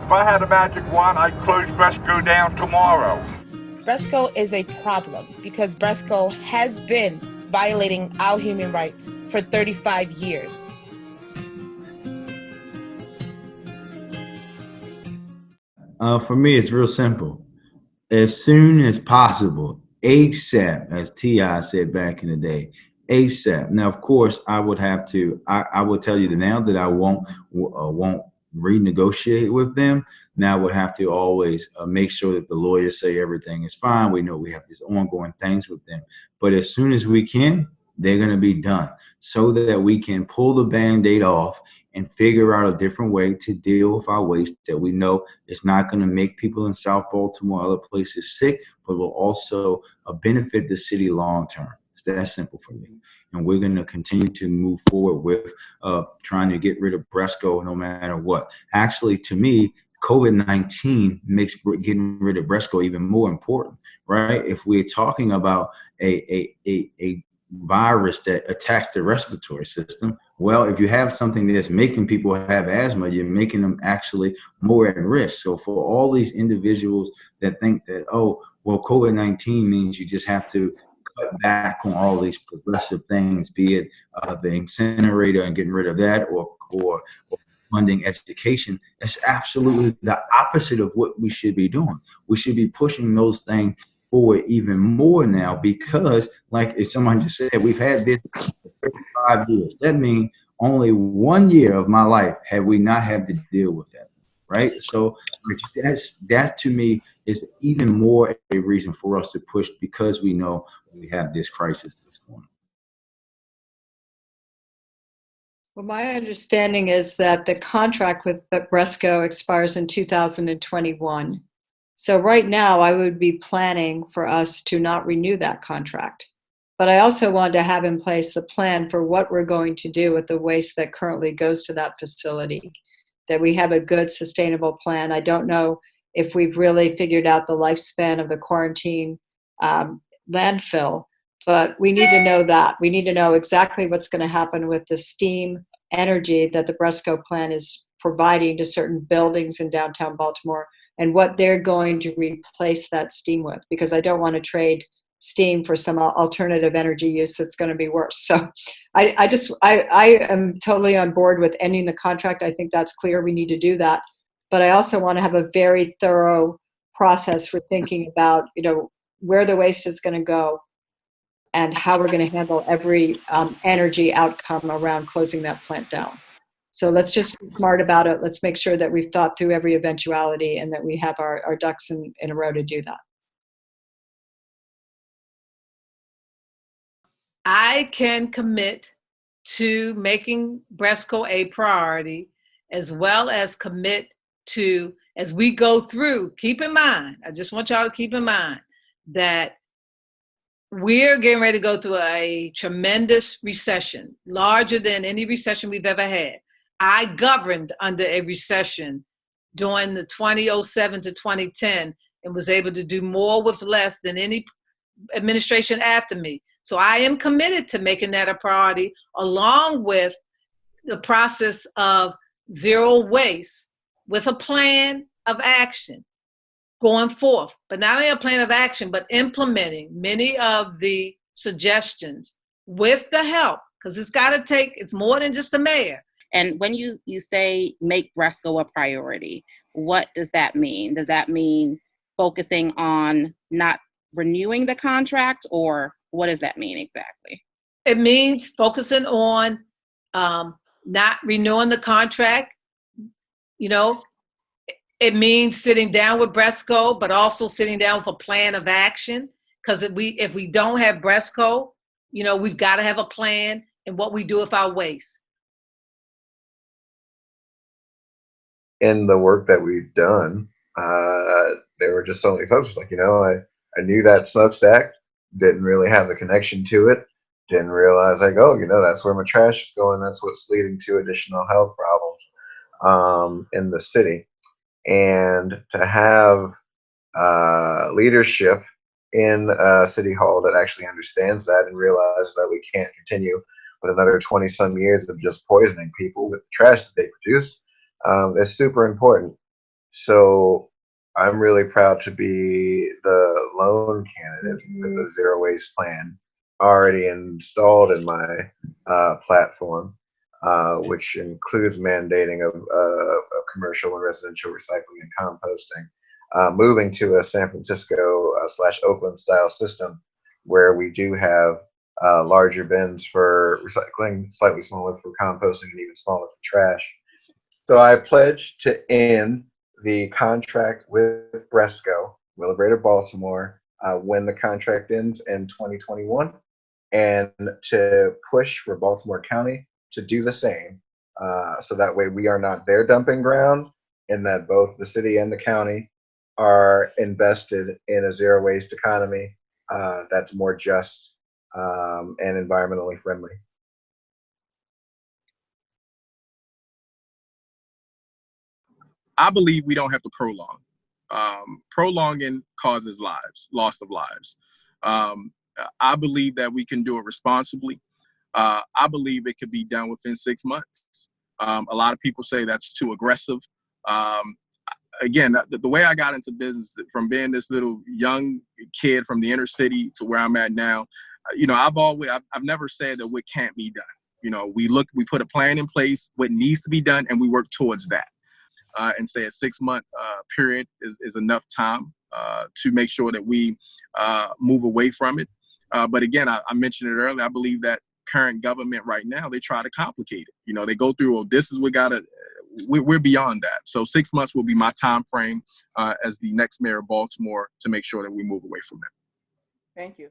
If I had a magic wand, I'd close BRESCO down tomorrow. BRESCO is a problem because BRESCO has been violating our human rights for 35 years. For me, it's real simple. As soon as possible, ASAP, as T.I. said back in the day, ASAP. Now, of course, I would have to. I will tell you now that I won't renegotiate with them. Now, I would have to always make sure that the lawyers say everything is fine. We know we have these ongoing things with them, but as soon as we can, they're going to be done so that we can pull the Band-Aid off and figure out a different way to deal with our waste that we know is not going to make people in South Baltimore, other places sick, but will also benefit the city long term. It's that simple for me. And we're going to continue to move forward with trying to get rid of BRESCO no matter what. Actually, to me, COVID-19 makes getting rid of BRESCO even more important, right? If we're talking about a virus that attacks the respiratory system, well, if you have something that's making people have asthma, you're making them actually more at risk. So for all these individuals that think that, oh, well, COVID-19 means you just have to cut back on all these progressive things, be it the incinerator and getting rid of that, or funding education, it's absolutely the opposite of what we should be doing. We should be pushing those things forward even more now because, like as someone just said, we've had this for 35 years. That means only 1 year of my life have we not had to deal with that, right? So that to me is even more a reason for us to push because we know we have this crisis that's going on. Well, my understanding is that the contract with BRESCO expires in 2021. So right now, I would be planning for us to not renew that contract. But I also want to have in place the plan for what we're going to do with the waste that currently goes to that facility, that we have a good, sustainable plan. I don't know if we've really figured out the lifespan of the quarantine landfill, but we need to know that. We need to know exactly what's going to happen with the steam energy that the BRESCO plan is providing to certain buildings in downtown Baltimore, and what they're going to replace that steam with, because I don't want to trade steam for some alternative energy use that's going to be worse. So I am totally on board with ending the contract. I think that's clear. We need to do that. But I also want to have a very thorough process for thinking about, where the waste is going to go and how we're going to handle every energy outcome around closing that plant down. So let's just be smart about it. Let's make sure that we've thought through every eventuality and that we have our ducks in a row to do that. I can commit to making BRESCO a priority, as well as commit to, as we go through, keep in mind, I just want y'all to keep in mind that we're getting ready to go through a tremendous recession, larger than any recession we've ever had. I governed under a recession during the 2007 to 2010 and was able to do more with less than any administration after me. So I am committed to making that a priority, along with the process of zero waste with a plan of action going forth. But not only a plan of action, but implementing many of the suggestions with the help, because it's more than just the mayor. And when you say make BRESCO a priority, what does that mean? Does that mean focusing on not renewing the contract, or what does that mean exactly? It means focusing on not renewing the contract. It means sitting down with BRESCO, but also sitting down with a plan of action. Because if we don't have BRESCO, we've got to have a plan in what we do with our waste. In the work that we've done, there were just so many folks like, I knew that smokestack, didn't really have the connection to it, didn't realize that's where my trash is going. That's what's leading to additional health problems in the city. And to have leadership in City Hall that actually understands that and realizes that we can't continue with another 20 some years of just poisoning people with the trash that they produce, is super important. So I'm really proud to be the lone candidate with a zero waste plan already installed in my platform, which includes mandating of commercial and residential recycling and composting, moving to a San Francisco / Oakland style system where we do have larger bins for recycling, slightly smaller for composting, and even smaller for trash. So I pledge to end the contract with BRESCO, Greater Baltimore, when the contract ends in 2021, and to push for Baltimore County to do the same. So that way we are not their dumping ground, and that both the city and the county are invested in a zero waste economy that's more just and environmentally friendly. I believe we don't have to prolong. Prolonging causes loss of lives. I believe that we can do it responsibly. I believe it could be done within 6 months. A lot of people say that's too aggressive. Again, the way I got into business, from being this little young kid from the inner city to where I'm at now, I've never said that what can't be done. We put a plan in place, what needs to be done, and we work towards that. And say a 6-month period is enough time to make sure that we move away from it. But again, I mentioned it earlier, I believe that current government right now, they try to complicate it. They go through, this is we're beyond that. So 6 months will be my time frame as the next mayor of Baltimore to make sure that we move away from it. Thank you.